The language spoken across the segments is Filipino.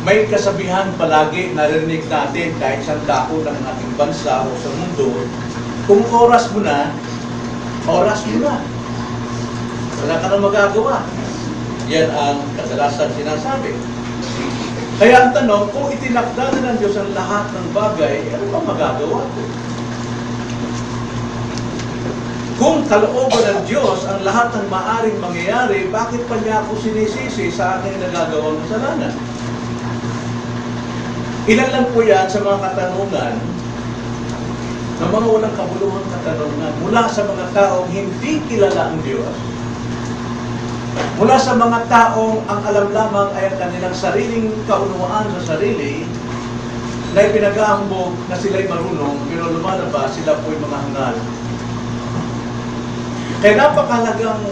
May kasabihan palagi narinig natin kahit saan dako ng ating bansa o sa mundo, kung oras mo na, oras mo na. Wala ka na magagawa. Yan ang kadalasan sinasabi. Kaya ang tanong, kung itinakda na ng Diyos ang lahat ng bagay, ano ba magagawa ko? Kung kalooban ng Diyos ang lahat ng maaring mangyayari, bakit pa niya ako sinisisi sa aking nagagawang kasalanan? Ilan lang po yan sa mga katanungan na mga walang kabuluhang katanungan mula sa mga taong hindi kilala ang Diyos, mula sa mga taong ang alam lamang ay ang kanilang sariling kaunawaan sa sarili, na ipinag-aambog na sila'y marunong, pero lumalabas sila po'y mga hangal. Kaya napakalagang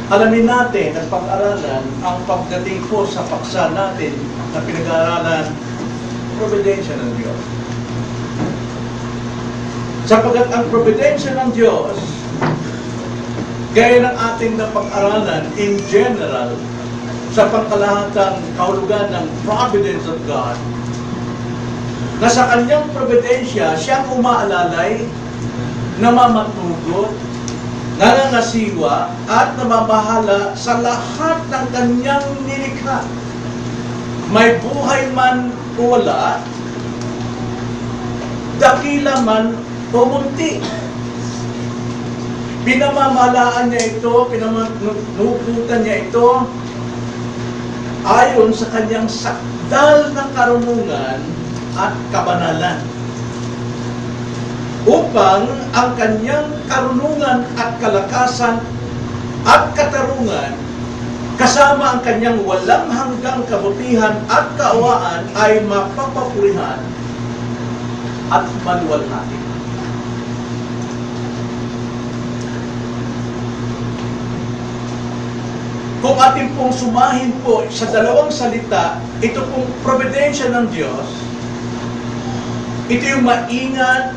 alamin natin at pag-aralan ang pagdating po sa paksa natin na pinag-aaralan providensya ng Diyos. Sapagkat ang providensya ng Diyos, gaya ng ating napag-aralan in general, sa pangkalahatang kahulugan ng providence of God, na sa kanyang providensya, siyang umaalalay, namamatugot, nanangasiwa, at namamahala sa lahat ng kanyang nilikha. May buhay man o wala, dakila man o munti. Pinamamahalaan niya ito, pinanunutan niya ito ayon sa kanyang sakdal na karunungan at kabanalan, upang ang kanyang karunungan at kalakasan at katarungan kasama ang kanyang walang hanggang kabutihan at kaawaan ay mapapapurihan at maluwalhati. Kung ating pong sumahin po sa dalawang salita, ito pong providensya ng Diyos, ito yung maingat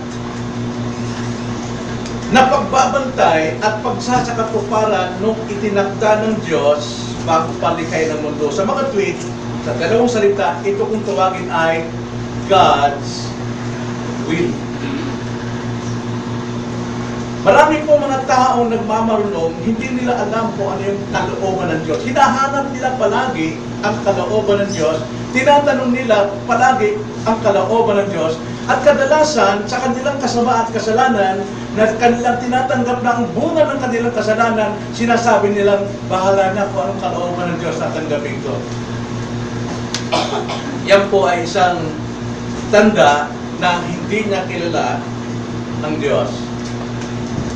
na pagbabantay at pagsasakatuparan nung itinakda ng Diyos bago palikhay ng mundo. Sa mga tweet, sa dalawang salita, ito kung tawagin ay God's will. Marami po mga taong nagmamarunong, hindi nila alam kung ano yung kalooban ng Diyos. Hinahanap nila palagi ang kalooban ng Diyos. Tinatanong nila palagi ang kalooban ng Diyos. At kadalasan, sa kanilang kasama at kasalanan, na kanilang tinatanggap na ang bunga ng kanilang kasalanan, sinasabi nilang, bahala na kung anong kalooban ng Diyos na tanggapin ko. Yan po ay isang tanda na hindi niya kilala ang Diyos.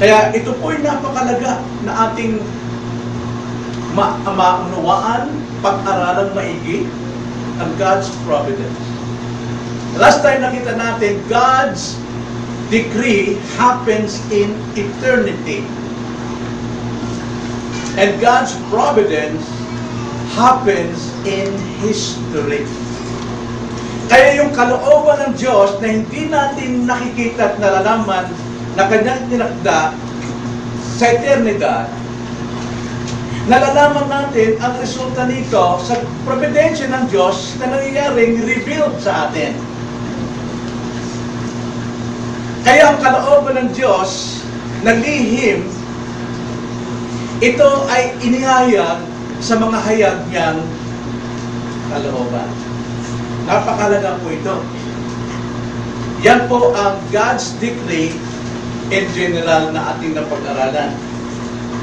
Kaya ito po ay napakalaga na ating maunawaan, pag-aralang maigi ang God's providence. Last time nakita natin, God's decree happens in eternity. And God's providence happens in history. Kaya yung kalooban ng Diyos na hindi natin nakikita at nalalaman na kanyang tinakda sa eternidad, nalalaman natin ang resulta nito sa providensya ng Diyos na nangyayaring revealed sa atin. Kaya ang kalooban ng Diyos na lihim, ito ay inihayag sa mga hayag niyang kalooban. Napakalaga po ito. Yan po ang God's decree in general na ating napag-aralan.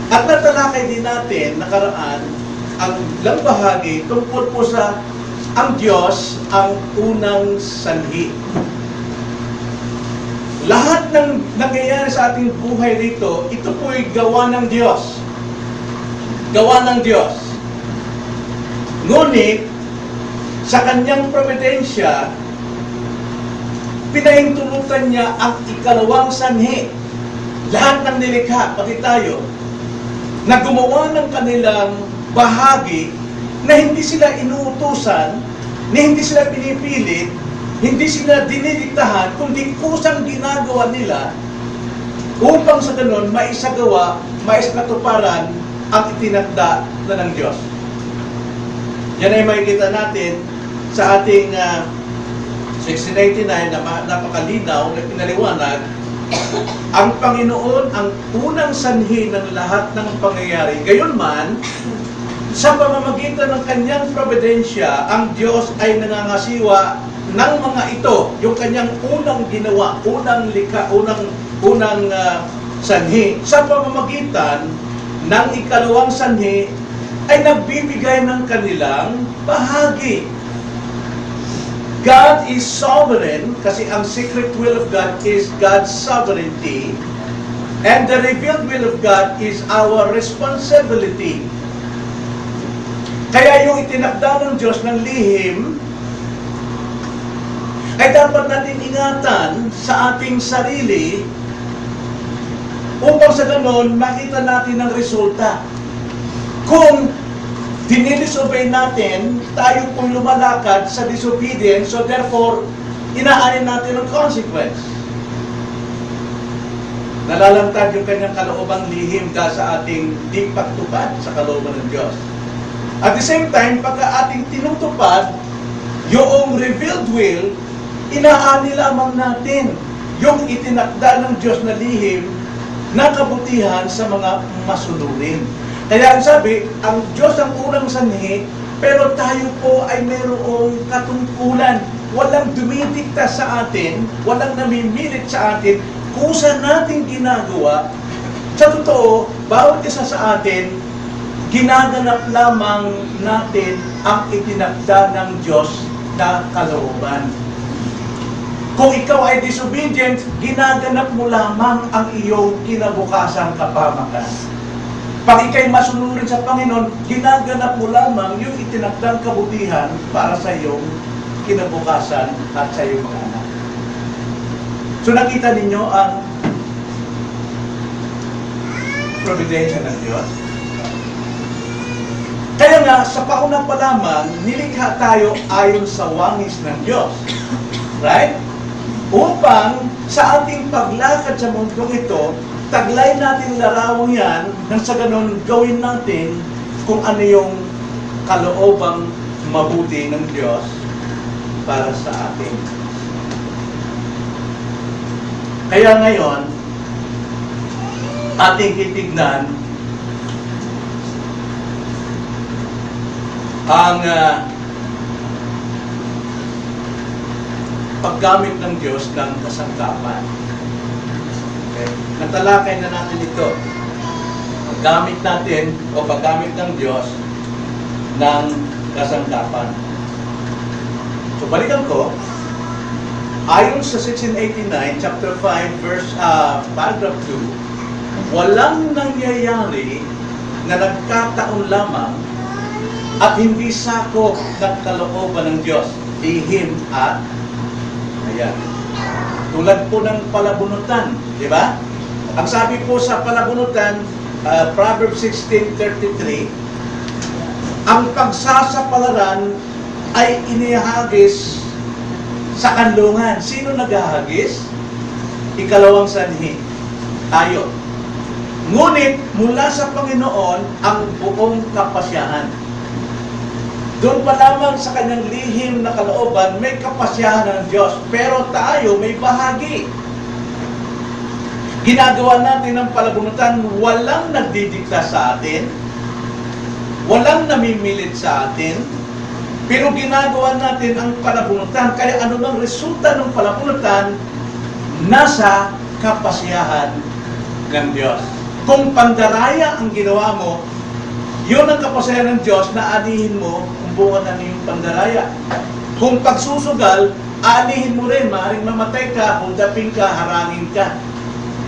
At natalakay din natin nakaraan ang ilang bahagi tungkol po sa ang Diyos ang unang sanhi. Lahat ng nangyayari sa ating buhay dito, ito po ay gawa ng Diyos. Gawa ng Diyos. Ngunit, sa kanyang providensya, pinahintulutan niya ang ikalawang sanhi. Lahat ng nilikha, pati tayo, na gumawa ng kanilang bahagi na hindi sila inuutusan, na hindi sila pinipilit, hindi sila dinidiktahan, kundi kusang ginagawa nila upang sa ganun maisagawa, maisakatuparan ang itinakda na ng Diyos. Yan ay makikita natin sa ating 1689 na napakalinaw na pinaliwanag, ang Panginoon ang unang sanhi ng lahat ng pangyayari. Gayunman, sa pamamagitan ng kanyang providensya, ang Diyos ay nangangasiwa ng mga ito, yung kanyang unang ginawa, unang likha, unang sanhi. Sa pamamagitan ng ikalawang sanhi, ay nagbibigay ng kanilang bahagi. God is sovereign, kasi ang secret will of God is God's sovereignty, and the revealed will of God is our responsibility. Kaya yung itinakda ng Diyos ng lihim, ay dapat natin ingatan sa ating sarili upang sa ganon makita natin ang resulta. Kung dinidisobey natin, tayo pong lumalakad sa disobedience, so therefore, inaanin natin ang consequence. Nalalantad yung kanyang kaloobang lihim dahil sa ating di pagtupad sa kalooban ng Diyos. At the same time, pagka ating tinutupad yung revealed will, inaani lamang natin yung itinakda ng Diyos na lihim na kabutihan sa mga masunurin. Kaya ang sabi, ang Diyos ang unang sanhi, pero tayo po ay mayroong katungkulan. Walang dumidikta sa atin, walang namimilit sa atin, kusa natin ginagawa. Sa totoo, bawat isa sa atin, ginaganap lamang natin ang itinakda ng Diyos na kalooban. Kung ikaw ay disobedient, ginaganap mo lamang ang iyong kinabukasang kapamakan. Pag ikaw'y masunurin sa Panginoon, ginaganap mo lamang yung itinakdang kabutihan para sa iyong kinabukasan at sa iyong mga anak. So nakita ninyo ang providensya ng Diyos. Kaya nga, sa pauna pa lamang, nilikha tayo ayon sa wangis ng Diyos. Right? Upang sa ating paglakad sa mundong ito, taglay natin larawang yan nang sa ganon gawin natin kung ano yung kaloobang mabuti ng Diyos para sa atin. Kaya ngayon, ating titignan ang paggamit ng Diyos ng kasangkapan. Okay? Natalakay na natin ito. Paggamit natin o paggamit ng Diyos ng kasangkapan. So balikan ko, ayon sa 1689, chapter 5, paragraph 2, walang nangyayari na nagkataon lamang at hindi sakop ng kalooban ng Diyos, lihim at ayan. Tulad po ng palabunutan, di ba? Ang sabi po sa palabunutan, Proverbs 16:33, ang pagsasapalaran ay inihagis sa kanlungan. Sino naghahagis? Ikalawang sanhi, tayo. Ngunit mula sa Panginoon ang buong kapasyahan. Doon pa lamang sa kanyang lihim na kalooban, may kapasyahan ng Diyos. Pero tayo may bahagi. Ginagawa natin ang palabunutan, walang nagdidikta sa atin, walang namimilit sa atin, pero ginagawa natin ang palabunutan. Kaya ano bang resulta ng palabunutan? Nasa kapasyahan ng Diyos. Kung pandaraya ang ginawa mo, yun ang kapasyahan ng Diyos na anihin mo kung bunga ng iyong pandaraya. Kung pagsusugal, anihin mo rin, maaaring mamatay ka, hudapin ka, harangin ka.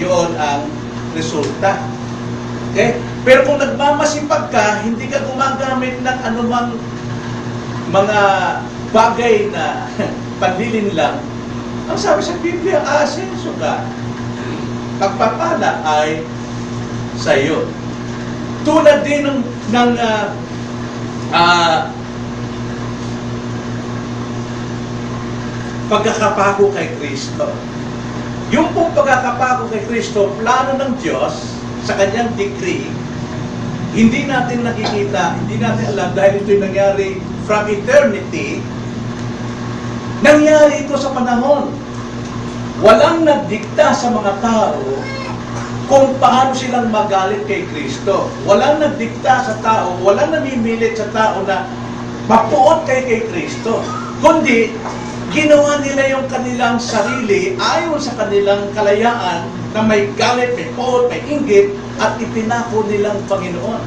Yun ang resulta. Okay? Pero kung nagmamasipag ka, hindi ka gumagamit ng anumang mga bagay na panlilin lang, ang sabi sa Biblia, asenso ka. Pagpapala ay sa iyo. Tulad din ng pagkakapako kay Kristo. Yung pong pagkakapako kay Kristo, plano ng Diyos sa kanyang decree, hindi natin nakikita, hindi natin alam dahil ito'y nangyari from eternity, Nangyari ito sa panahon. Walang nagdikta sa mga tao kung paano silang magalit kay Kristo. Walang nagdikta sa tao, walang namimilit sa tao na mapuot kay Kristo. Kundi, ginawa nila yung kanilang sarili ayon sa kanilang kalayaan na may galit, may puot, may inggit, at ipinako nilang Panginoon.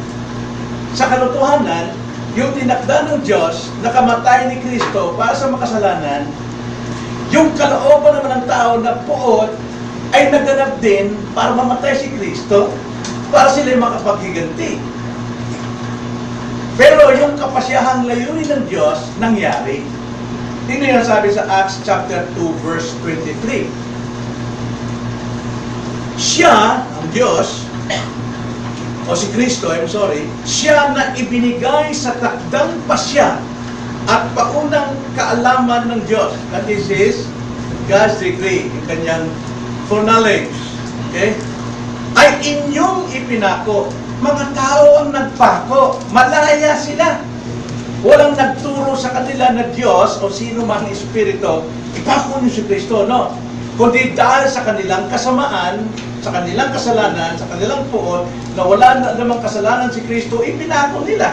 Sa katotohanan, yung tinakda ng Diyos na kamatay ni Kristo para sa makasalanan, yung kalooban naman ng tao na puot ay naganap din para mamatay si Kristo para sila makapaghiganti. Pero yung kapasyahang layunin ng Diyos nangyari. Tingnan yung sabi sa Acts chapter 2 verse 23. Siya, ang Diyos, o si Kristo, siya na ibinigay sa takdang pasya at paunang kaalaman ng Diyos. That is His God's decree, yung kanyang foreknowledge. Okay? Ay inyong ipinako. Mga tao ang nagpako. Malaya sila. Walang nagturo sa kanila na Diyos o sino mang espiritu, ipako niyo si Kristo, no? Kundi dahil sa kanilang kasamaan, sa kanilang kasalanan, sa kanilang puot, na wala namang kasalanan si Kristo, ipinako nila.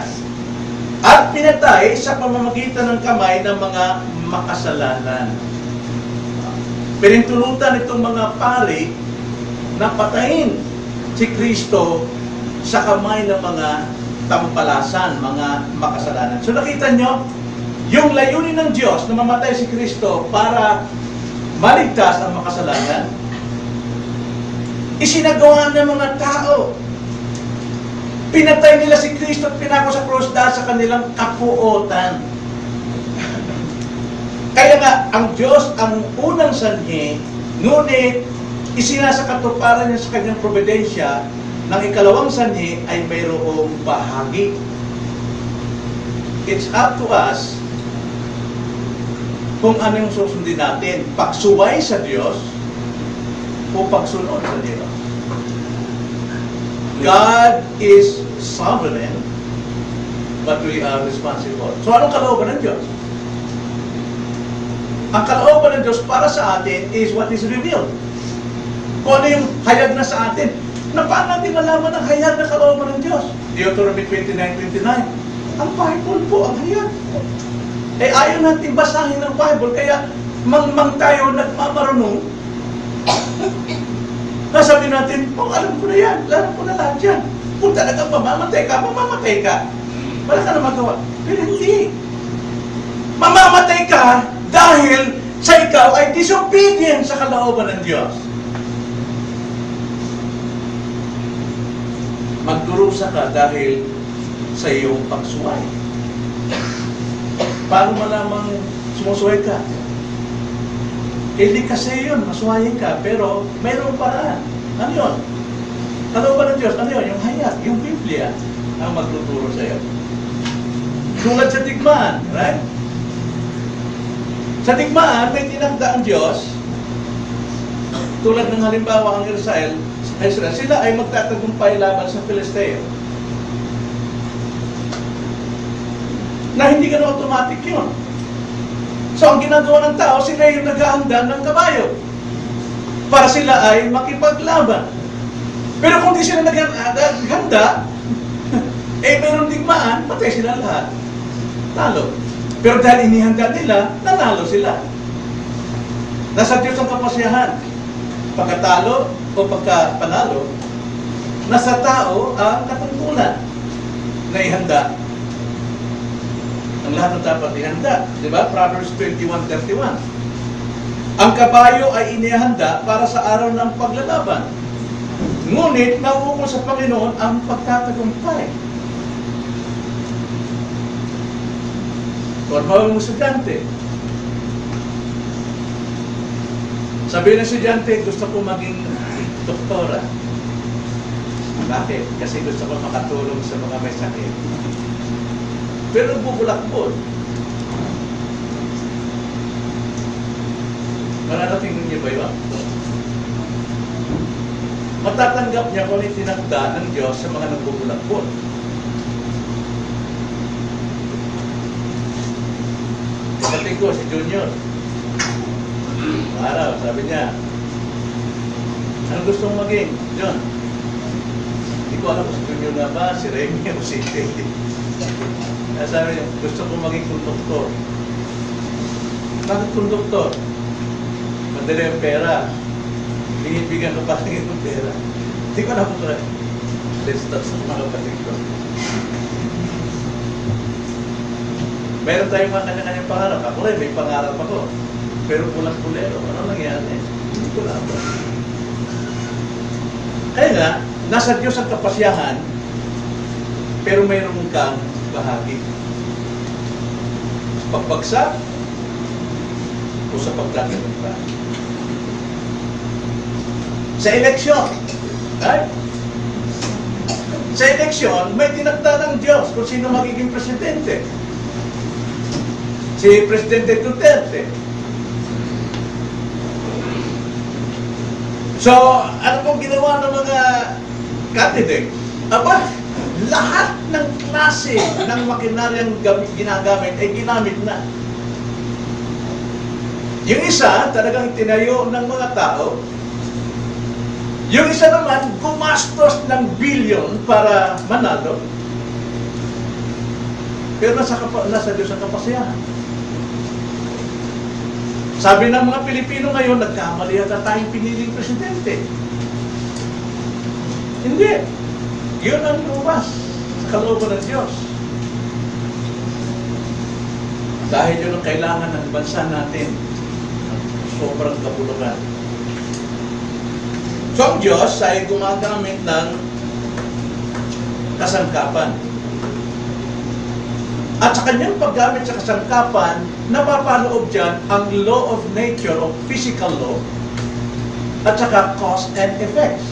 At pinatay sa pamamagitan ng kamay ng mga makasalanan. Pinintulutan itong mga pari na patayin si Kristo sa kamay ng mga tampalasan, mga makasalanan. So nakita nyo, yung layunin ng Diyos na mamatay si Kristo para maligtas ang makasalanan, isinagawa ng mga tao. Pinatay nila si Kristo at pinako sa krus dahil sa kanilang kapuotan. Kaya nga, ang Diyos ang unang sanhi, ngunit isinasakatuparan niya sa kanyang probidensya ng ikalawang sanhi ay mayroong bahagi. It's up to us kung ano yung susundin natin, pagsuway sa Diyos o pagsunod sa Diyos. God is sovereign, but we are responsible. So anong kalooban ng Diyos? Ang kalooban ng Diyos para sa atin is what is revealed. Kung ano yung hayag na sa atin. Na paano natin malaman ang hayag na kalooban ng Diyos? Deuteronomy 29:29. Ang Bible po, ang hayag. Eh ayaw natin basahin ang Bible, kaya mang tayo nagmamarunong. Nasabi natin, alam ko na yan, alam ko na lahat yan. Kung talagang mamamatay ka. Wala ka na magawa. Pero hindi. Mamamatay ka dahil sa ikaw ay disobedient sa kalooban ng Diyos. Magdurusa ka dahil sa iyong pagsuway. Paano malamang sumusuway ka? Hindi kasi yun, masuwayin ka, pero mayroong paraan. Ano yun? Kalooban ng Diyos, ano yun? Yung hayag, yung Biblia, ang magtuturo sa iyo. Tulad sa digmaan, right? Sa digmaan, may tinagda ang Diyos, tulad ng halimbawa ang Israel, sila ay magtatagumpay laban sa Filisteo. Na hindi ganun automatic yun. So, ang ginagawa ng tao, sila yung naghahanda ng kabayo para sila ay makipaglaban. Pero kung di sila naghanda, mayroong digmaan, patay sila lahat. Talo. Pero dahil inihanda nila, nanalo sila. Nasa Diyos ang kapasyahan. Pagkatalo o pagkapanalo, nasa tao ang katungkulan na ihanda. Ang lahat ng dapat ihanda. Diba? Proverbs 21:31. Ang kabayo ay inihanda para sa araw ng paglalaban. Ngunit, nauukol sa Panginoon ang pagtatagumpay. Kung mga estudyante, sabi ng estudyante, gusto ko maging doktora. Bakit? Kasi gusto ko makatulong sa mga may sakit. Pero bubulakbol. Mararating niyo ba yun? Matatanggap niya kung itinagda ng Diyos sa mga nagbubulakbol. Kapatid ko, si Junior, araw, sabi niya, anong gusto mong maging, John? Hindi ko alam kung si Junior na ba, si Remy o si Teddy. Kaya sabi niya, gusto kong maging konduktor. Bakit konduktor? Madali ang pera. Bigyan ko pa rin yung pera. Hindi ko alam kung let's start sa mga kapatid ko. Meron tayong mga kanya-kanyang pangarap. Ako rin, may pangarap ako. Pero pulang pulero. Ano nangyari? Hindi ko alam. Kaya nga, nasa Diyos ang kapasyahan, pero mayroon kang bahagi. Sa pagbagsak o sa pagtatanggap. Sa eleksyon, right? Sa eleksyon, may tinakda ng Diyos kung sino magiging presidente. Si Presidente Duterte. So, ano pong ginawa ng mga candidate? Aba, lahat ng klase ng makinaryang ginagamit ay ginamit na. Yung isa, talagang tinayo ng mga tao. Yung isa naman, gumastos ng bilyon para manalo. Pero nasa Diyos ang kapasyahan. Sabi ng mga Pilipino ngayon, nagkamali yata tayong piniling presidente. Hindi. Yun ang lumabas sa kalooban ng Diyos. Dahil yun ang kailangan ng bansa natin. Sobrang kabulukan. So ang Diyos ay gumagamit ng kasangkapan. At sa kanyang paggamit sa kasangkapan, napapaloob dyan ang law of nature o physical law at saka cause and effects.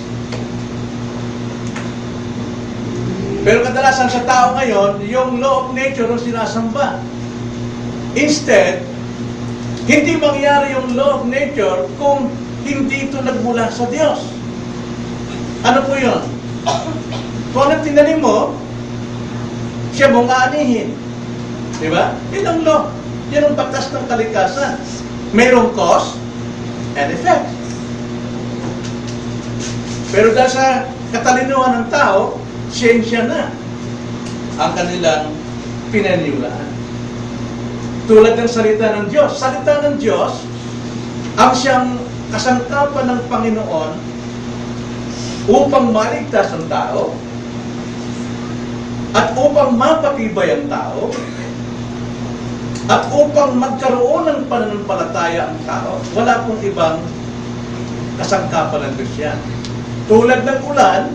Pero kadalasan sa tao ngayon, yung law of nature ang sinasamba. Instead, hindi mangyari yung law of nature kung hindi ito nagmula sa Diyos. Ano po yun? Kung anong tinanim mo, siya mong aanihin. Diba? Yan ang law. Yan ang batas ng kalikasan. Mayroong cause and effect. Pero dahil sa katalinuhan ng tao, siyensya na ang kanilang pinaniwalaan. Tulad ng salita ng Diyos. Salita ng Diyos, ang siyang kasangkapan ng Panginoon upang maligtas ang tao at upang mapatibay ang tao at upang magkaroon ng pananampalataya ang tao. Wala pong ibang kasangkapan ng Diyos yan. Tulad ng ulan,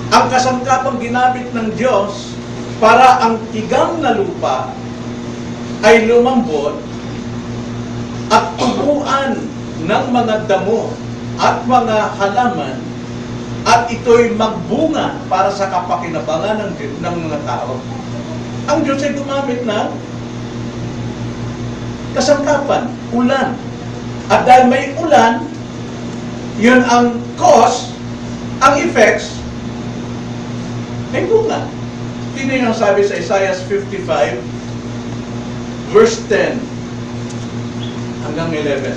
ang kasangkapang ginamit ng Diyos para ang tigang na lupa ay lumambot at tubuan ng mga damo at mga halaman at ito'y magbunga para sa kapakinabangan ng mga tao. Ang Diyos ay gumamit ng kasangkapan, ulan. At dahil may ulan, yun ang cause, ang effects, may bunga. Tingnan yung sabi sa Isaiah 55, verse 10 hanggang 11.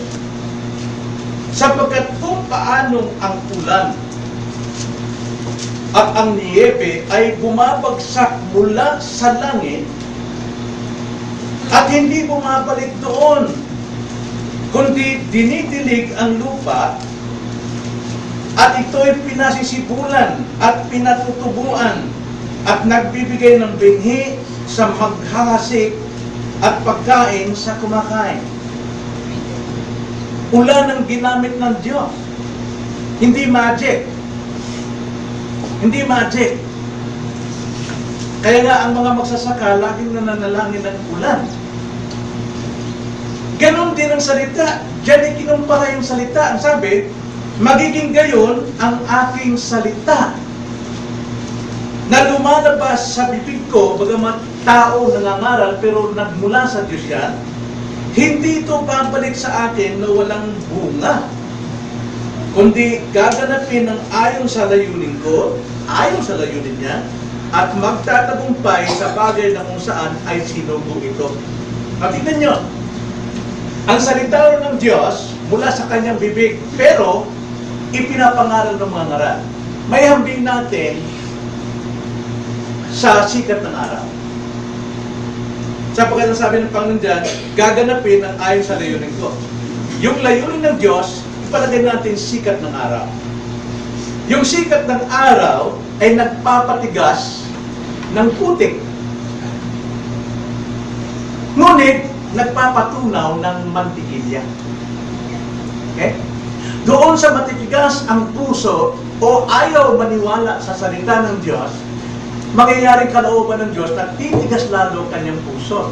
Sapagkat kung paanong ang ulan at ang niyebe ay bumabagsak mula sa langit at hindi bumabalik doon, kundi dinidilig ang lupa at ito'y pinasisibulan at pinatutubuan at nagbibigay ng binhi sa maghahasik at pagkain sa kumakain. Ulan ang ginamit ng Diyos. Hindi magic. Hindi magic. Kaya nga ang mga magsasaka laging nananalangin ng ulan. Ganon din ang salita. Diyan ay kinumpara yung salita. Ang sabi, magiging gayon ang aking salita na lumalabas sa bibig ko, bagamat tao nangangaral pero nagmula sa Diyos yan, hindi ito babalik sa akin na walang bunga, kundi gaganapin ng ayon sa layunin ko, ayon sa layunin niya, at magtatagumpay sa bagay na kung saan ay sinugo ito. At tignan nyo, ang salita ng Diyos mula sa kanyang bibig, pero ipinapangaral ng mga ngaral. May hambing natin sa sikat ng araw. Sapagkat ang sabi ng Panginoon dyan, gaganapin ang ayon sa layunin ko. Yung layunin ng Diyos, ipalagay natin sikat ng araw. Yung sikat ng araw ay nagpapatigas ng putik. Ngunit, nagpapatunaw ng mantikilya. Okay? Doon sa matitigas ang puso o ayaw maniwala sa salita ng Diyos, mangyayaring kalooban ng Diyos na titigas lalo kanyang puso.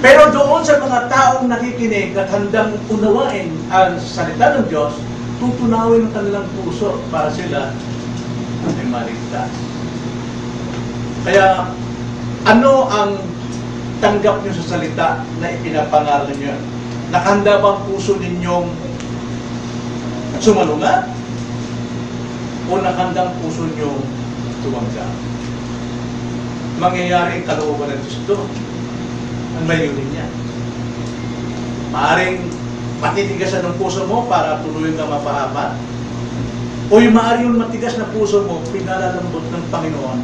Pero doon sa mga taong nakikinig at handang unawain ang salita ng Diyos, tutunawin ang kanilang puso para sila ay maligtas. Kaya, ano ang tanggap nyo sa salita na ipinapangaral nyo? Nakahanda ba ang puso ninyong sumalungat? O nakahanda ang puso nyo tumanggap? Mangyayari ang kalooban ng Diyos doon. Ang layunin niya. Maaring matitigasan ng puso mo para tuloy ka mapahamak. O yung maaari yung matigas na puso mo, pinalalambot ng Panginoon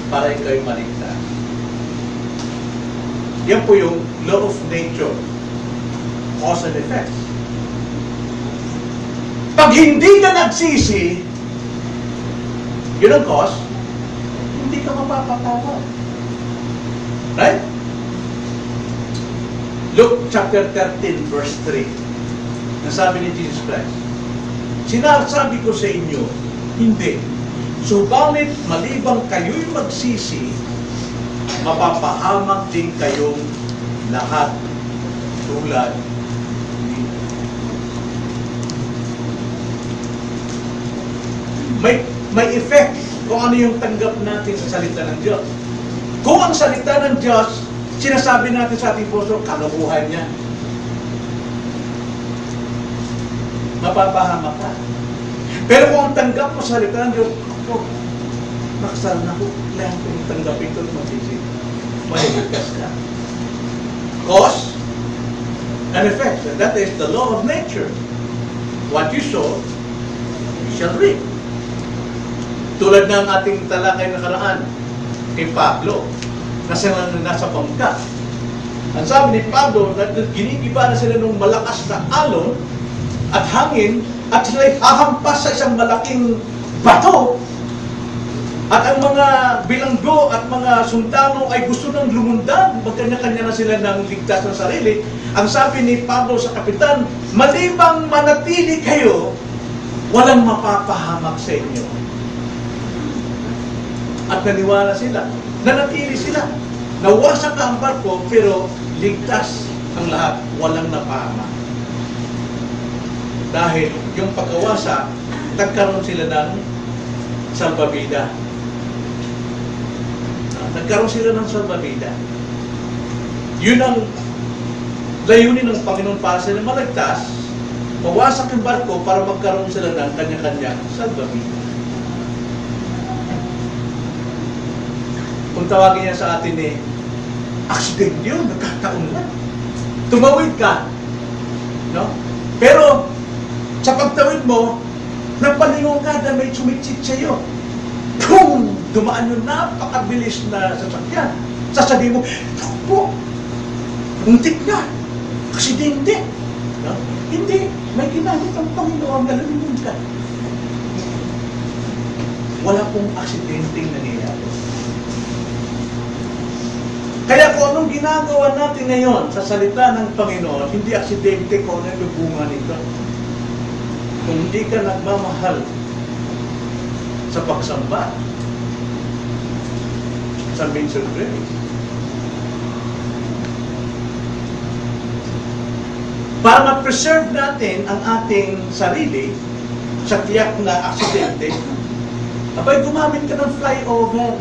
para ikaw'y maligtas. Yan po yung law of nature. Cause and effect. Pag hindi ka nagsisi, yun ang cause, hindi ka mapapatawad. Right? Luke chapter 13 verse 3. Nasabi ni Jesus Christ, sinasabi ko sa inyo, hindi. Subalit malibang kayo'y magsisi, mapapahamak din kayong lahat tulad nito. May effect kung ano yung tanggap natin sa salita ng Diyos. Kung ang salita ng Diyos, sinasabi natin sa ating puso, kalokohan niya, mapapahamak ka. Pero kung ang tanggap mo sa salita ng Diyos, ako, nakasal na ko, kailangan ko yung tanggapin ko at magsisip. Maligtas ka. Cause and effect. And that is the law of nature. What you sow, you shall reap. Tulad ng ating talakay nakaraan kay Pablo, nasa bangka. Ang sabi ni Pablo, ginigiba na sila ng malakas na alon at hangin at sila'y hahampas sa isang malaking bato. At ang mga bilanggo at mga sundalo ay gusto nang lumundag, magkanya-kanya na sila ng ligtas ng sarili. Ang sabi ni Pablo sa kapitan, malibang manatili kayo, walang mapapahamak sa inyo. At naniwala sila, nanatili sila. Nawasak ang barko, pero ligtas ang lahat, walang napahamak. Dahil yung pagkawasak, nagkaroon sila ng salbabida. Nagkaroon sila ng salbabida. Yun ang layunin ng Panginoon para sila maligtas, mawasak yung barko para magkaroon sila ng kanya-kanyang salbabida. Kung tawagin niya sa atin accident yun, nagkataon lang. Tumawid ka. No? Pero, sa pagtawid mo, napalingon ka na may sumitsik sa'yo. Kung dumaan yung napakabilis na sasakyan, sasabihin mo, po, muntik na, aksidente. No? Hindi, may ginamit ang Panginoon na lumingon ka. Wala pong aksidenteng nangyayari. Kaya kung anong ginagawa natin ngayon sa salita ng Panginoon, hindi aksidente kung ano yung bunga nito. Kung hindi ka nagmamahal sa pagsamba, sa means of grace. Para ma-preserve natin ang ating sarili sa tiyak na aksidente, abay gumamit ka ng flyover.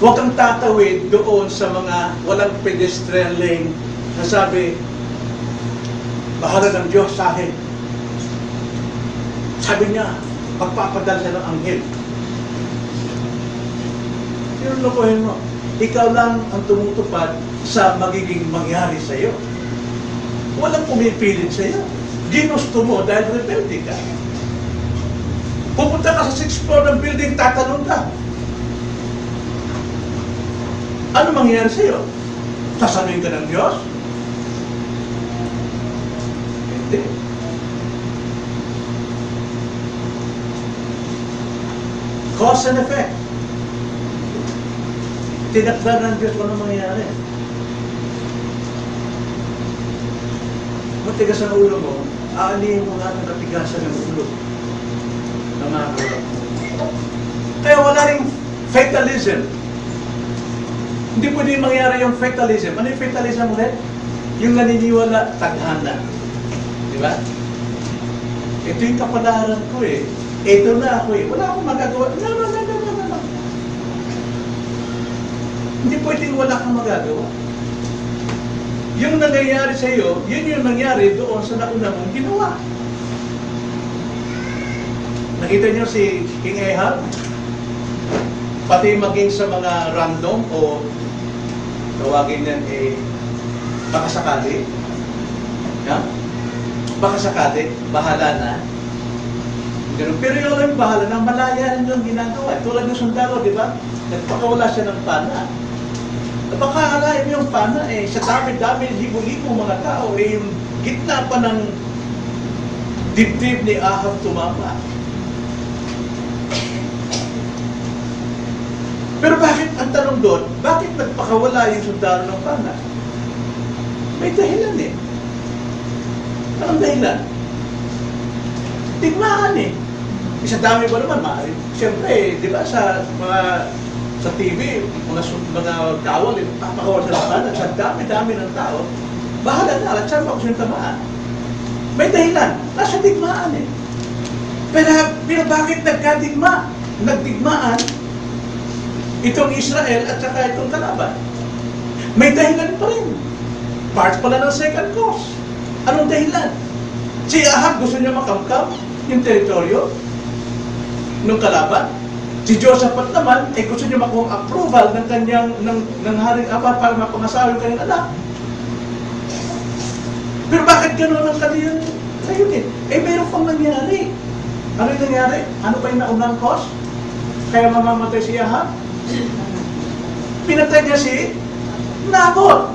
Huwag kang tatawid doon sa mga walang pedestrian lane na sabi, bahala ng Diyos sa akin. Sabi niya, magpapadala siya ng anghel. Sinulokohin mo. Ikaw lang ang tumutupad sa magiging mangyari sa iyo. Walang pumipilit sa'yo. Ginusto mo dahil rebelde ka. Pupunta ka sa 6th floor ng building, tatalon ka. Ano mangyayari sa'yo? Sasaluhin ka ng Diyos? Hindi. Cause and effect. Tinakda ng Diyos kung ano mangyayari. Matigas ang ulo mo, aalihin mo nga ng katigasan ng ulo ng mga ulo. Kaya wala rin fatalism. Hindi pwede mangyari yung fatalism. Ano yung fatalism ulit? Yung naniniwala, tadhana. Di ba? Ito yung kapalaran ko eh. Ito na ako eh. Wala akong magagawa. No. Hindi pwedeng wala kang magagawa. Yung nangyayari sa iyo, yun yung nangyari doon sa nauna mong ginawa. Nakita niyo si King Ahab? Pati maging sa mga random o tawagin yan baka sakali. Baka sakali, bahala na. Ganun. Pero yung lang bahala na, malaya rin yung ginagawa. Tulad ng sundalo, di ba? Nagpakawala siya ng pana. Baka alayin yung pana sa dami-dami, libo-libo mga tao, yung gitna pa ng dibdib ni Ahab tumama. Pero bakit, ang tanong doon, bakit nagpakawala yung sundalo ng pana? May dahilan eh. Anong dahilan? Tigmaan eh. Isa dami ba naman, maaari. Siyempre, di ba sa mga sa TV, mga kawal, papakawal sa labanan, sa dami-dami ng tao, bahala na, at saan pa kung tamaan. May dahilan, nasa digmaan eh. Pero bakit nagdigmaan itong Israel at saka itong kalaban? May dahilan pa rin. Part pala ng second cause. Anong dahilan? Si Ahab gusto niya makamkam yung teritoryo ng kalaban. Si Josaphat naman, gusto niya makuha approval ng kanyang, ng Haring Aba para mapangasawa yung kanyang anak. Pero bakit gano'n ang kanyang layunin? Meron pang nangyari. Ano yung nangyari? Ano pa yung naunang cause? Kaya mamamatay si Ahab? Pinatay niya si Nabot.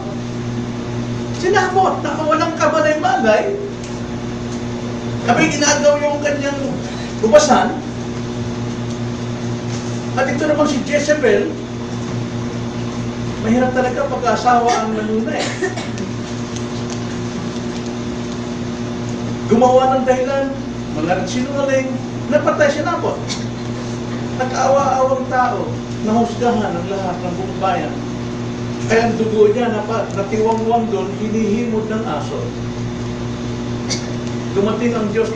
Si Nabot, nakawalang kabalay-malay. Kami ginagaw yung kanyang ubasan. At ito naman si Jezebel, mahirap talaga pag-asawa ang nanuna eh. Gumawa ng dahilan, mga sinungaling, napatay si Nabot. Nag-awa-awang tao, nahusgahan ang lahat ng buong bayan. Kaya ang dugo niya, natiwangwang doon, hinihimod ng aso. Dumating ang Diyos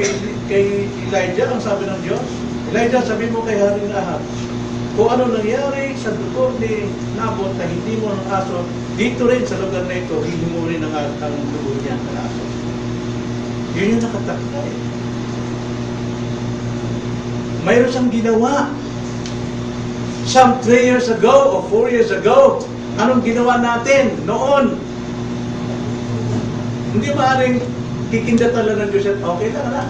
kay Elijah, ang sabi ng Diyos, Elijah, sabi mo kay Haring Ahab, kung ano nangyari sa dugo ni Nabot na hindi mo ng aso, dito rin sa lugar na ito, hihimurin ang dugo niya ng aso. Yun yung nakatakay. Mayroon siyang ginawa. Some 3 years ago o 4 years ago, anong ginawa natin noon? Hindi maaaring kikindatan lang ng Diyos at okay lang na.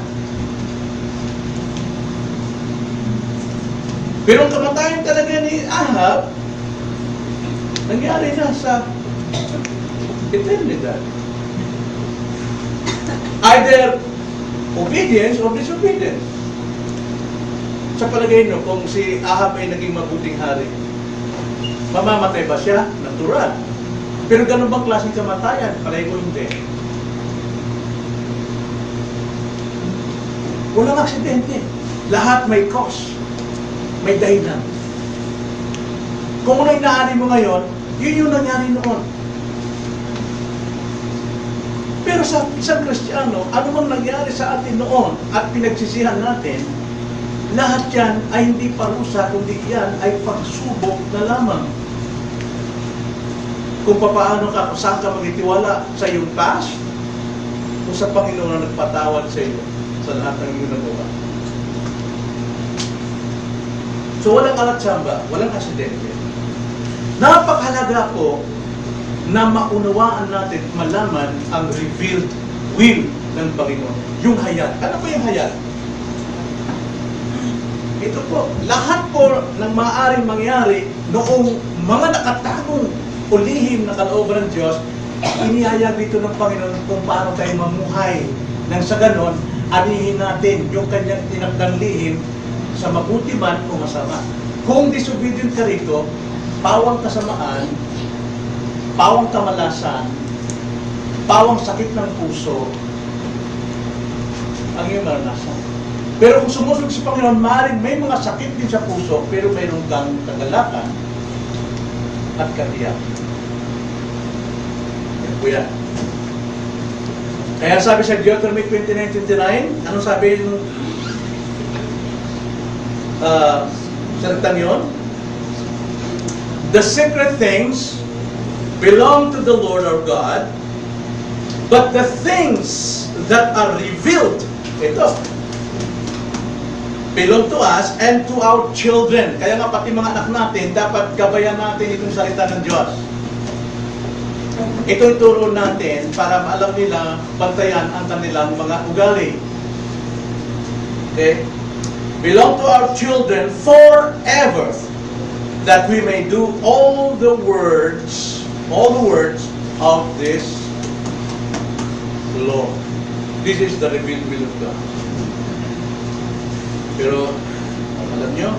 Pero ang kamatayan talaga ni Ahab, nangyari na sa eternidad. Either obedience or disobedience. Sa palagay nyo, kung si Ahab ay naging mabuting hari, mamamatay ba siya? Natural. Pero ganun bang klaseng kamatayan? Palagay ko hindi. Walang aksidente. Lahat may cause. May dahilan. Kung ano yung naari mo ngayon, yun yung nangyari noon. Pero sa isang Kristiyano, ano mang nangyari sa atin noon at pinagsisihan natin, lahat yan ay hindi parusa, kundi yan ay pagsubok na lamang. Kung paano ka, kung saan ka magtitiwala sa iyong past, o sa Panginoon na nagpatawad sa iyo sa lahat ng iyong nagawa. So walang alatsamba, walang aksidente. Napakahalaga po na maunawaan natin, malaman ang revealed will ng Panginoon. Yung hayag. Ano ba yung hayag? Ito po, lahat po ng maaaring mangyari noong mga nakatagong o lihim na kalooban ng Diyos, inihayag dito ng Panginoon kung paano tayo mamuhay. Nang sa ganon, anihin natin yung kanyang tinakdang lihim sa mabuti man o masama. Kung disobedient ka rito, pawang kasamaan, pawang kamalasan, pawang sakit ng puso, ang iyong maranasan. Pero kung sumusunod sa Panginoon, maaaring may mga sakit din sa puso, pero mayroon kang kagalakan at katiyak. Yan po yan. Kaya sabi sa Deuteronomy 29:29, anong sabi yung salitang yun? The secret things belong to the Lord our God, but the things that are revealed, ito, belong to us and to our children. Kaya nga pati mga anak natin, dapat gabayan natin itong salita ng Diyos. Ito ituro natin para maalam nila, bantayan ang kanilang mga ugali. Okay? Belong to our children forever, that we may do all the words of this law. This is the revealed will of God. Pero, alam nyo,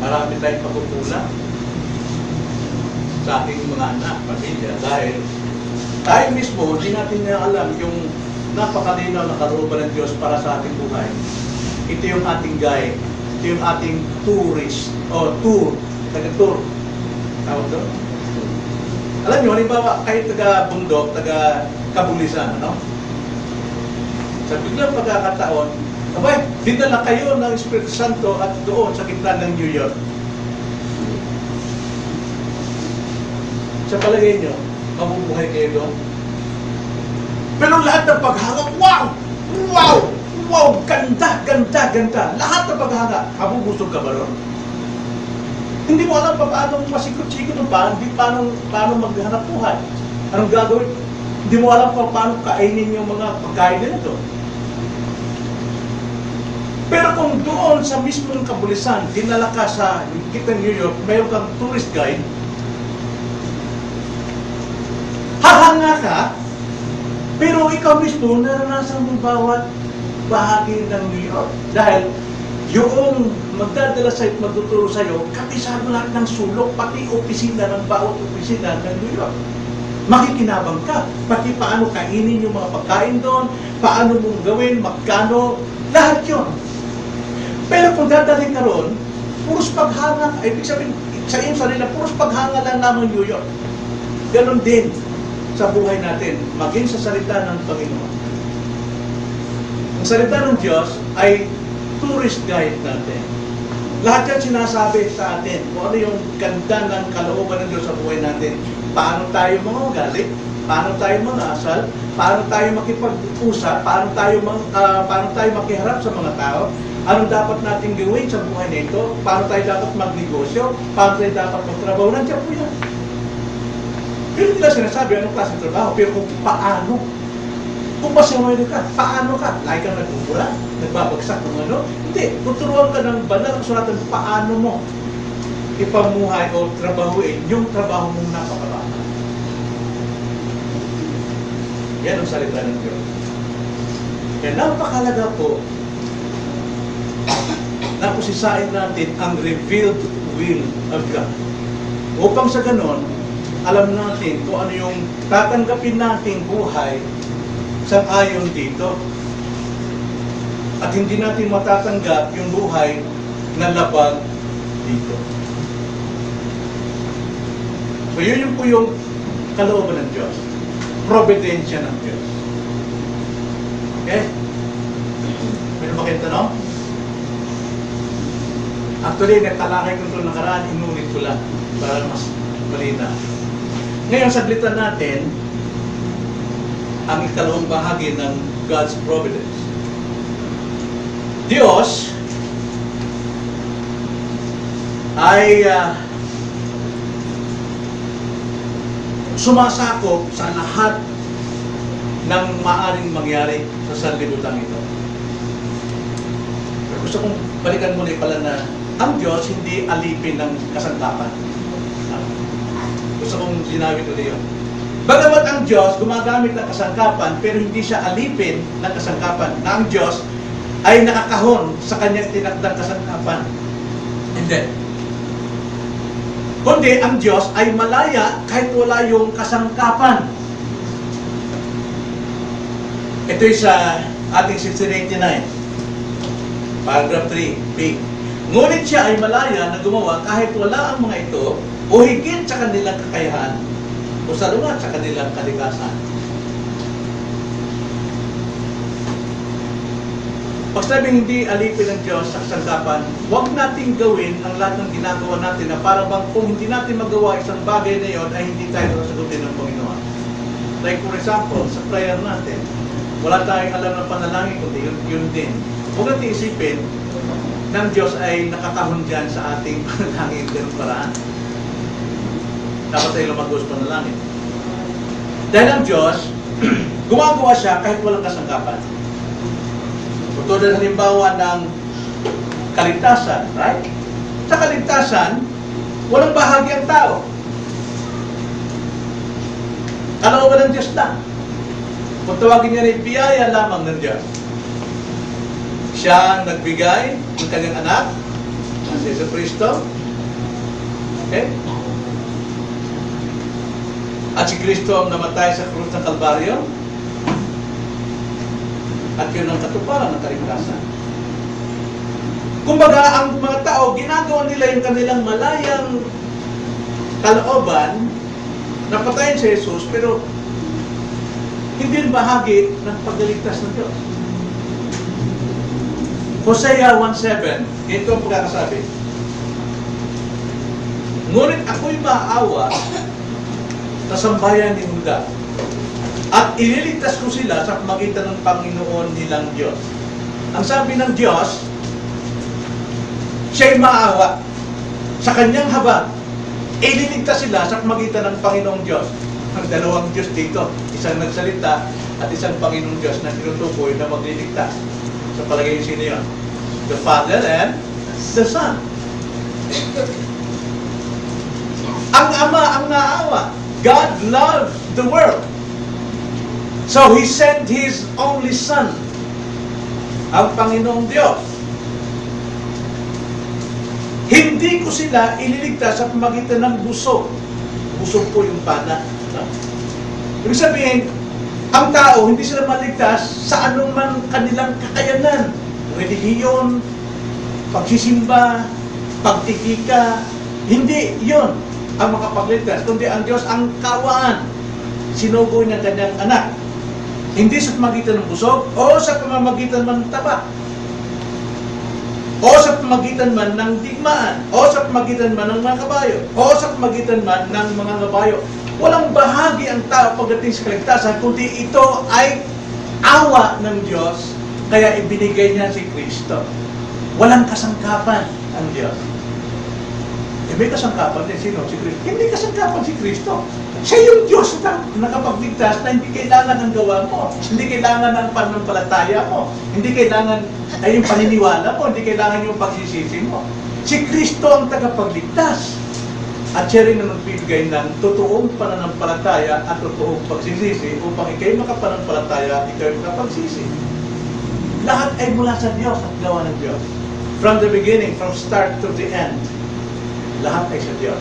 marami tayong pagkukulang sa ating mga anak, pamilya, dahil tayo mismo, hindi natin na alam yung napakalinaw na kalooban ng Diyos para sa ating buhay. Ito yung ating guide, ito yung ating tourist, o tour, taga-tour, tawag doon. Alam nyo, halimbawa, kahit taga-bundok, taga-kabulisan, ano? Sa biglang pagkakataon, abay, dinala kayo ng Espiritu Santo at doon sa gitna ng New York. Sa palagay nyo, mabubuhay kayo doon? Pero lahat ng paghanga, wow! Wow! Wow! Ganda! Ganda! Ganda! Lahat ng paghanga, mabubusog ka ba doon? Hindi mo alam pa paano masikot-sikot ng paano maghanap buhay. Anong gagawin? Hindi mo alam pa paano kainin yung mga pagkain nila doon. Pero kung doon sa mismong kabulisan, dinala ka sa gitna New York, mayroon kang tourist guide, hahanga ka, pero ikaw mismo naranasan mo bawat bahagi ng New York. Dahil yung magdadala sa'yo, magtuturo sa'yo, kapisado lahat ng sulok, pati opisina ng bawat opisina ng New York. Makikinabang ka, pati paano kainin yung mga pagkain doon, paano mong gawin, magkano, lahat yun. Pero kung dadalhin ka ron, puros paghanga, ibig sabihin, sa iyong sarili, puros paghanga lang naman New York. Ganon din sa buhay natin, maging sa salita ng Panginoon. Ang salita ng Diyos ay tourist guide natin. Lahat yan sinasabi sa atin kung ano yung ganda ng kalooban ng Diyos sa buhay natin. Paano tayo mga ugali, paano tayo mangasal, paano tayo makipag-usap, paano tayo makiharap sa mga tao, anong dapat natin gawin sa buhay nito, paano tayo dapat magnegosyo, paano tayo dapat magtrabaho. Nandiyan po yan. Pero hindi na sinasabi anong klase ng trabaho, pero kung paano. Kung pasaway ka, paano ka? Lagi kang nagpupula, nagbabagsak ng ano. Hindi, tuturuan ka ng banal ang suratan paano mo ipamuhay o trabahuin yung trabaho mong napakarama. Yan ang salita ng Diyos. Kaya napakalaga po na pusisain natin ang revealed will of God. Upang sa ganon, alam natin kung ano yung tatanggapin nating buhay sa ayon dito. At hindi natin matatanggap yung buhay na labag dito. So yun po yung kalooban ng Diyos. Providensya ng Diyos. Okay? May lumaking tanong? Actually, nagtalakay ko ito nakaraan, inulit ko lang para mas malina. Ngayon, saglitan natin ang ikalawang bahagi ng God's providence. Diyos ay sumasakop sa lahat ng maaring mangyari sa sanlibutan ito. Pero gusto kong balikan muna pala na ang Diyos hindi alipin ng kasangkapan. Gusto kong linawin ulit yun. Bagamat ang Diyos gumagamit ng kasangkapan, pero hindi siya alipin ng kasangkapan, na ang Diyos ay nakakahon sa kanyang tinakdang kasangkapan. Hindi. Kundi ang Diyos ay malaya kahit wala yung kasangkapan. Ito'y sa ating 1689, paragraph 3b. Ngunit siya ay malaya na gumawa kahit wala ang mga ito o higit sa kanilang kakayahan o salungat sa kanilang kalikasan. Pag sabing hindi alipin ng Diyos sa kasangkapan, huwag nating gawin ang lahat ng ginagawa natin na para bang kung hindi natin magawa isang bagay na yon ay hindi tayo sasagutin ng Panginoon. Like for example, sa prayer natin, wala tayong alam ng panalangin kundi yun din. Huwag natin isipin ng Diyos ay nakakahon dyan sa ating panalangin ganun paraan. Dapat tayo lumagos panalangin. Dahil ang Diyos, gumagawa siya kahit walang kasangkapan. Tulad halimbawa ng kaligtasan, right? Sa kaligtasan, walang bahagi ang tao. Kalooban ng Diyos lang. Kung tawagin niya rin, biyaya lamang ng Diyos. Siya ang nagbigay ng kanyang anak, si Jesu Cristo. Okay? At si Cristo ang namatay sa krus ng Kalbaryo. At yun ang katuparan ng kaligtasan. Kumbaga, ang mga tao, ginagawa nila yung kanilang malayang kalooban na patayin si Jesus, pero hindi rin bahagi ng pagdaligtas ng Diyos. Hosea 1:7, ito ang pagkakasabi. Ngunit ako'y maawa sa sambayan ni Juda, at ililigtas ko sila sa pamagitan ng Panginoon nilang Diyos. Ang sabi ng Diyos, siya'y maawa sa kanyang habag. Ililigtas sila sa pamagitan ng Panginoong Diyos. Ang dalawang Diyos dito, isang nagsalita at isang Panginoong Diyos na tinutukoy na magliligtas. Sa palagay yung sino yun? The Father and the Son. Ang Ama ang naawa. God loves the world. So He sent His only Son, ang Panginoong Diyos. Hindi ko sila ililigtas sa pamagitan ng busog. Busog po yung pana. No? Ibig sabihin, ang tao, hindi sila maligtas sa anuman kanilang kakayanan. Relihiyon, pagsisimba, pagtikika, hindi yon ang makapagligtas. Kundi ang Diyos ang kawaan. Sinugo niya kanyang anak. Hindi sa pamagitan ng busog, o sa pamamagitan man ng taba, o sa pamagitan man ng digmaan, o sa pamagitan man ng mga kabayo, o sa pamagitan man ng mga kabayo. Walang bahagi ang tao pagdating sa kaligtasan, kundi ito ay awa ng Diyos, kaya ibinigay niya si Kristo. Walang kasangkapan ang Diyos. May kasangkapan din. Sino? Si Kristo. Hindi kasangkapan si Kristo. Siya yung Diyos na nakapagligtas na hindi kailangan ang gawa mo. Hindi kailangan ang pananampalataya mo. Hindi kailangan ay yung paniniwala mo. Hindi kailangan yung pagsisisi mo. Si Kristo ang tagapagligtas. At siya rin ang nagbibigay ng totoong pananampalataya at totoong pagsisisi upang ikay makapananampalataya at ikay makapagsisi. Lahat ay mula sa Diyos at gawa ng Diyos. From the beginning, from start to the end. Lahat ay sa Diyos.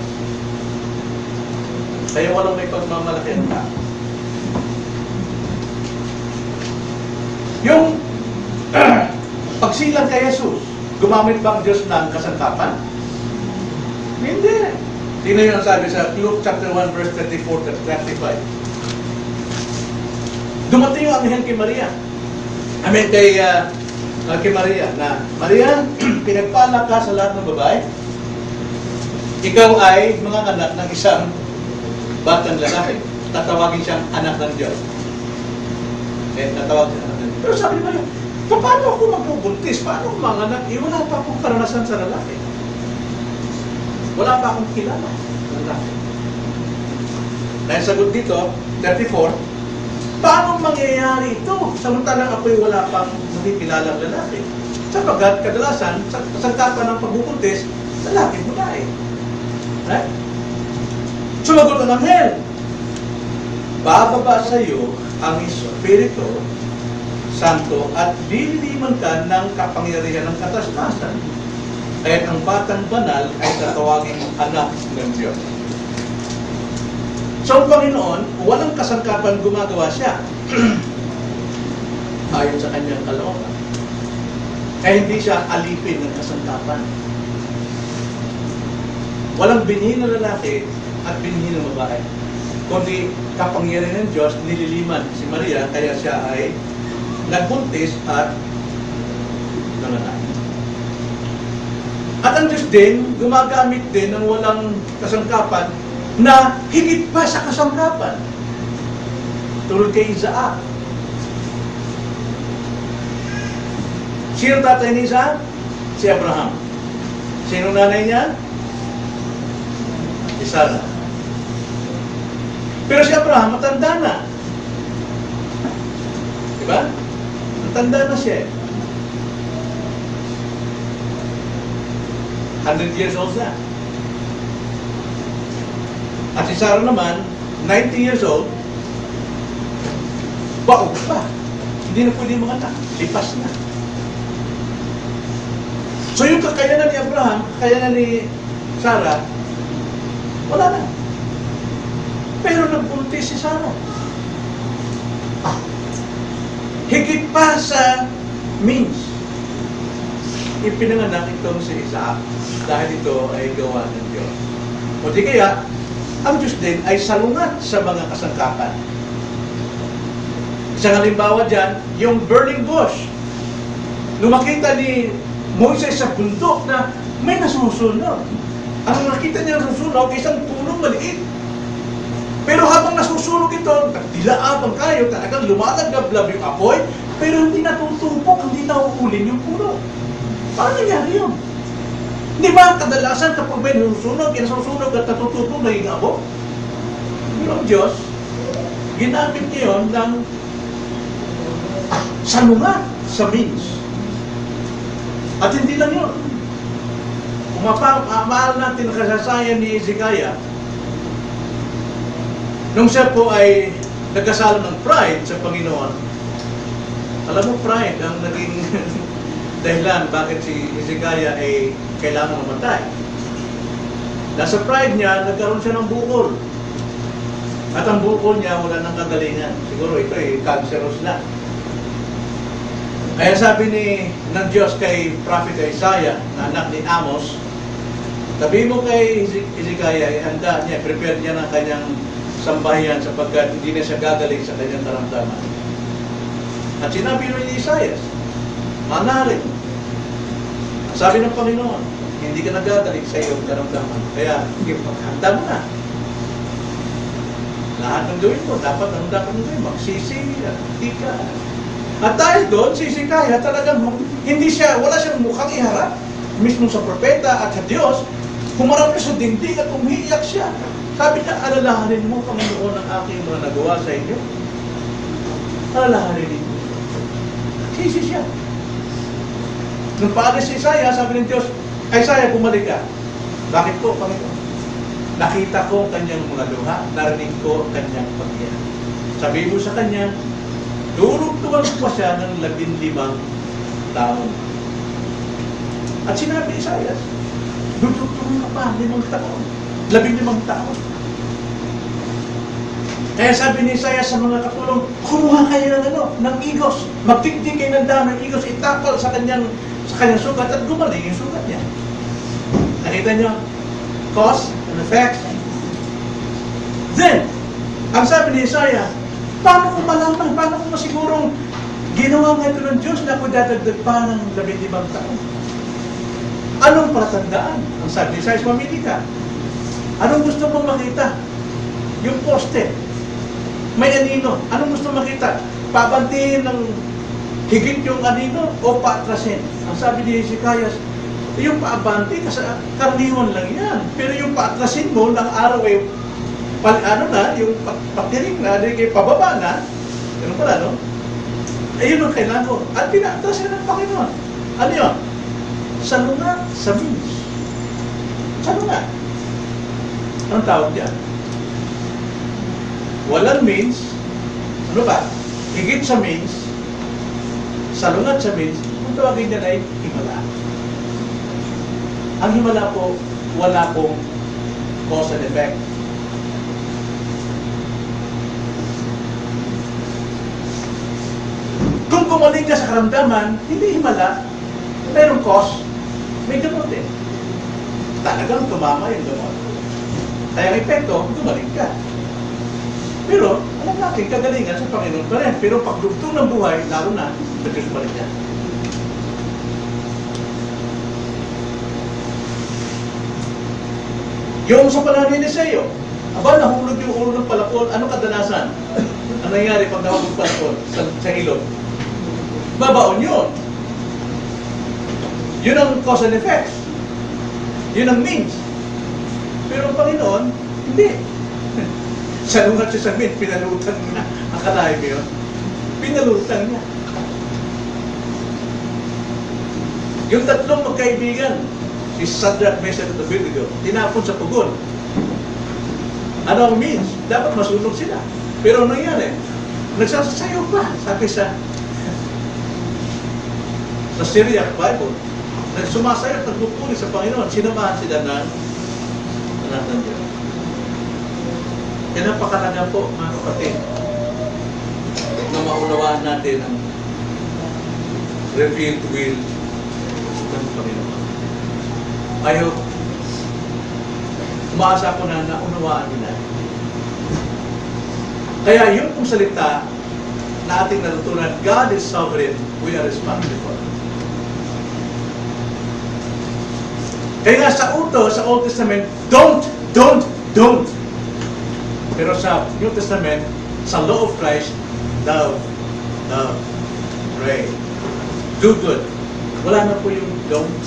Kaya walang may pagmamalaki ng tao. Yung pagsilang kay Jesus, gumamit ba ang Diyos ng kasangkapan? Hindi. Tingnan nyo ang sabi sa Luke chapter 1 verse 34 to 35. Dumating yung anghel kay Maria. Kay Maria na, Maria, pinagpala ka sa lahat ng babae. Ikaw ay mga anak ng isang batang lalaki. Tatawagin siyang anak ng Diyos. Tatawagin siyang anak ng Diyos. Pero sabi mo, paano ako magbubuntis? Paano ako mga anak? Wala pa akong karanasan sa lalaki. Wala pa akong kilala. Lalaki. Dahil sagot dito, 34, paano mangyayari ito? Samantalang ako'y wala pang nakikilalang lalaki. Sapagkat kadalasan, sa kasangkapan ng pagbubuntis, lalaki mo na eh. Right? Sumagot ang anghel, bababa sa iyo ang Espiritu Santo at lililiman ka ng kapangyarihan ng kataspasan. Kaya ang batang banal ay tatawaging anak ng Diyos. So ang Panginoon, walang kasangkapan gumagawa siya. Ayon sa kanyang kalooban. Kaya hindi siya alipin ng kasangkapan. Walang binhi na lalaki at binhi na babae. Kundi kapangyarihan ng Diyos, nililiman si Maria, kaya siya ay nagbuntis at nanganak. At ang Diyos din, gumagamit din ng walang kasangkapan na higit pa sa kasangkapan. Tulad kay Isaac. Sino tatay ni Isaac? Si Abraham. Sino nanay niya? Si Sarah. Pero si Abraham, matanda na. Diba? Matanda na siya. 100 years old na. At si Sarah naman, 90 years old, baog pa. Hindi na pwede makanak. Lipas na. So yung kakayanan ni Abraham, kakayanan ni Sarah, wala na. Pero nagbuntis si Sarah. Higit pa sa means. Ipinanganak itong si Isaac dahil ito ay gawa ng Diyos. O di kaya, ang Diyos din ay salungat sa mga kasangkapan. Isang halimbawa dyan, yung burning bush. Nung makita ni Moises sa bundok na may nasusunog. Ang nakita niya nasusunog, isang punong maliit. Pero habang nasusunog ito, dilaabang kayo, talagang lumalagablab yung apoy, pero hindi natutupok, hindi nauulin yung puno. Paano nangyari yun? Di ba kadalasan kapag may nasusunog, nasusunog at natutupok na yung abo? Pero ang Diyos, ginamit niya yun ng salungat sa means. At hindi lang yun. Kung mahal natin ang kasasayan ni Hezekiah, nung siya po ay nagkasalo ng pride sa Panginoon, alam mo, pride ang naging dahilan bakit si Hezekiah ay kailangan mamatay. Nasa pride niya, nagkaroon siya ng bukol. At ang bukol niya, wala nang kagalingan. Siguro ito ay cancerous na. Kaya sabi ng Diyos kay Prophet Isaiah, na anak ni Amos, sabi mo kay Hezekiah, handa niya, prepare niya ng kanyang sambahian sapagkat hindi na siya gagaling sa kanyang karamdaman. At sinabi ni Isaiah, manarin. Sabi ng Panginoon, hindi ka nagagaling sa iyong karamdaman. Kaya, handa mo na. Lahat ng gawin mo, dapat ang dapat mo gawin, magsisi, hindi ka. At dahil doon, si Hezekiah talagang hindi siya, wala siyang mukhang iharap mismo sa propeta at sa Diyos, humarap na sa dingding at umiiyak siya. Sabi niya, alalahanin mo, Panginoon, ang aking mga nagawa sa inyo. Alalahanin mo. Sisi siya. Nung paalis si Isaiah, sabi ng Diyos, Isaiah, bumalik ka. Bakit po, Panginoon? Nakita ko kanyang mga luha, narinig ko kanyang pag-iyak. Sabi mo sa kanya, durugtungan pa siya ng 15 taon. At sinabi ni Isaiah, durugtungan ka pa, 5 taon. 15 taon. Kaya sabi ni Isaiah sa mga katulong, kumuha kayo ng igos. Magtiktik kayo ng dami ng igos, itapal sa kanyang sugat at gumaling yung sugat niya. Nakita niyo? Cause and effect. Then, ang sabi ni Isaiah, paano ko malaman? Paano ko masigurong ginawa nga ito ng Diyos na ako dadagdag pa ng 15 taon? Anong palatandaan? Ang sabi ni Isaiah, mamili ka. Anong gusto mong makita? Yung poste. May anino. Anong gusto makita? Pabantiin ng higit yung anino o paatrasin? Ang sabi ni Hezekiah, yung paabanti, karaniwan lang yan. Pero yung paatrasin mo, ng araw ay Yung patiring na, pababa na, ganun pala, no? Ayun ang kailangan ko. At pinaatas ka ng Panginoon. Ano yun? Salungat sa means. Salungat. Anong tawag diyan? Walang means. Ano ba? Higit sa means. Salungat sa means. Kung tawagin niya ay himala. Ang himala po, wala pong cause and effect. Kung gumaling ka sa karamdaman, hindi himala, mayroong cause, may gamot eh. Talagang tumama yung gamot. Kaya ang epekto, gumaling ka. Pero, alam natin, kagalingan sa Panginoon pa rin. Pero pagdugtong ng buhay, lalo na, Diyos pa rin yan. Yung sa panahon ni Eliseo, aba, nahulog yung ulo ng palapon, ano kadalasan? Ano nangyari pag nahulog ng palapon sa ilog? Babaon yun. Yun ang cause and effect. Yun ang means. Pero ang Panginoon, hindi. Salungat siya sa means, pinalutang niya. Akalain mo yun? Pinalutang niya. Yung tatlong magkaibigan, si Shadrach, Meshach at Abednego, tinapon sa pugon. Ano ang means? Dapat masunog sila. Pero ano nangyari? Nagsasayaw pa. Sabi sa Syriac Bible, nagsumasayaw at nagpupuli sa Panginoon. Sinamahan sila ng anak ng Diyos. Kaya napakalaga po, mga kapatid, na maunawaan natin ang revealed will ng Panginoon. I hope, umaasa ko na naunawaan nila. Kaya yung pong salita na ating natutunan, God is sovereign, we are responsible. Kaya nga sa Old Testament, don't. Pero sa New Testament, sa law of Christ, love, pray, do good. Wala na po yung don't.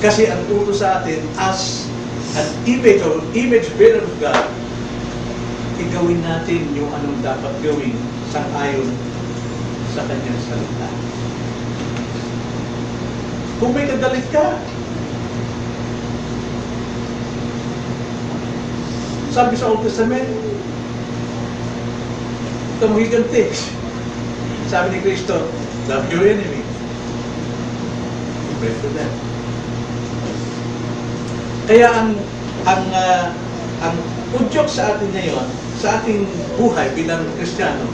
Kasi ang utos sa atin as an image bearer of God, igawin natin yung anong dapat gawin sang-ayon sa kanyang salita. Kung may kagalit ka, sabi sa Old Testament, tumuhiganti. Sabi ni Kristo, love your enemy. Pray for them. Kaya ang udyok sa atin ngayon, sa ating buhay bilang Kristiyano,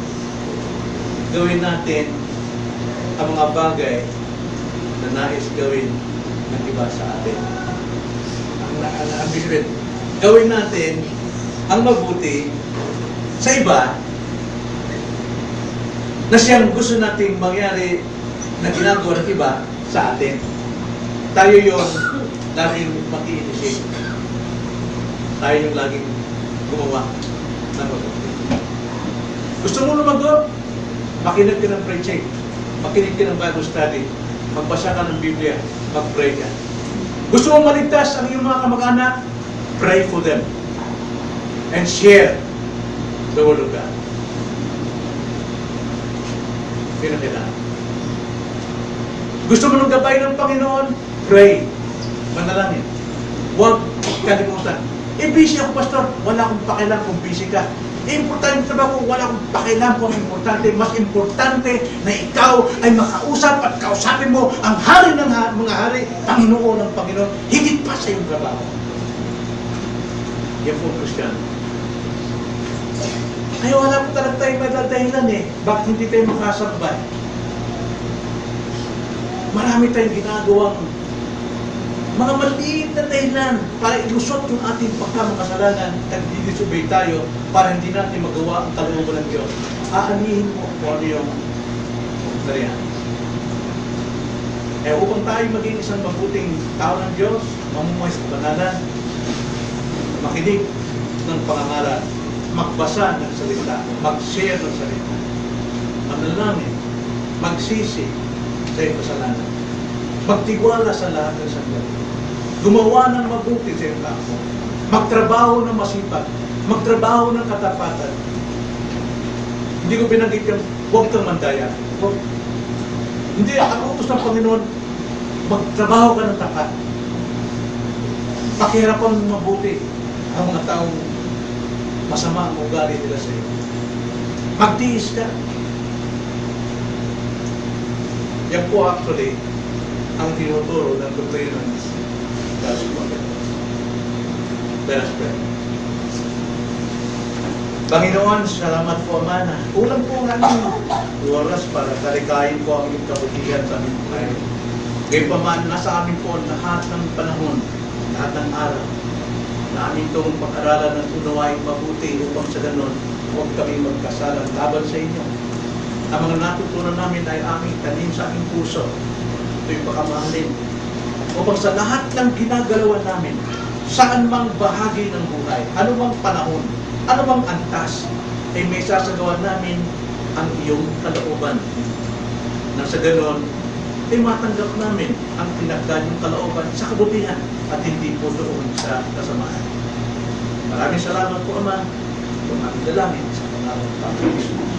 gawin natin ang mga bagay na nais gawin ng iba sa atin. Ang bisbet, gawin natin ang mabuti sa iba na siyang gusto nating mangyari na ginagawa ng iba sa atin. Tayo yung laging mag-i-initiate. Tayo yung laging gumawa ng mabuti. Gusto mo lumago? Makinig ka ng preaching. Makinig ka ng Bible study. Magbasa ka ng Biblia. Mag-pray ka. Gusto mong maligtas ang iyong mga kamag-anak? Pray for them. And share the Word of God. Pinakailangan. Gusto mo ng gabay ng Panginoon? Pray. Manalangin. Huwag kalimutan. Busy ako, Pastor. Wala akong pakialam kung busy ka. Importante ba kung wala akong pakialam kung importante? Mas importante na ikaw ay makausap at kausapin mo ang hari ng mga hari, Panginoon ng Panginoon, higit pa sa iyong trabaho. Yan po, Kristiyano. Kaya wala po talaga tayong madadahilan eh. Bakit hindi tayo makasabay? Marami tayong ginagawang mga maliit na dahilan para ilusot yung ating pagkamakasalanan at didisobey tayo para hindi natin magawa ang kalooban ng Diyos. Aanihin mo kung ano yung nariyan. Upang tayo maging isang mabuting tao ng Diyos, mamumuhay sa kabanalan, makinig ng pangangaral, magbasa ng salita, mag-share ng salita, manalangin, magsisi sa iyong kasalanan, magtiwala sa lahat ng sandali. gumawa ng mabuti sa iyong kampo, magtrabaho ng masipag, magtrabaho ng katapatan. Hindi ko binanggit yung huwag kang mandaya. Huwag. Hindi, ang utos ng Panginoon, magtrabaho ka ng tapat. Pakihirapan mo mabuti ang mga taong masama ang ugali nila sa iyo. Magtiis ka. Yan po actually ang tinuturo ng doktrina ng gospel. Let us pray. Panginoon, salamat po, Ama, na kulang po ang aming oras para talikayin po ang iyong kabutihan sa aming buhay. Ngayon pa man, nasa amin po lahat ng panahon, lahat ng araw, na amin itong pag-aralan at unawain mabuti upang sa ganon, huwag kami magkasalang laban sa inyo. Ang mga natutunan namin ay aming tanim sa aming puso. Ito'y pakamahalin. Upang sa lahat ng ginagalawan namin, saan mang bahagi ng buhay, anumang panahon, anumang antas, ay may sasagawan namin ang iyong kalooban. Nang sa ganon, ay matanggap namin ang tinagdan yung kalooban sa kabutihan at hindi po doon sa kasamaan. Maraming salamat po, Ama, kung ang dalangin sa pangalan ng Panginoon.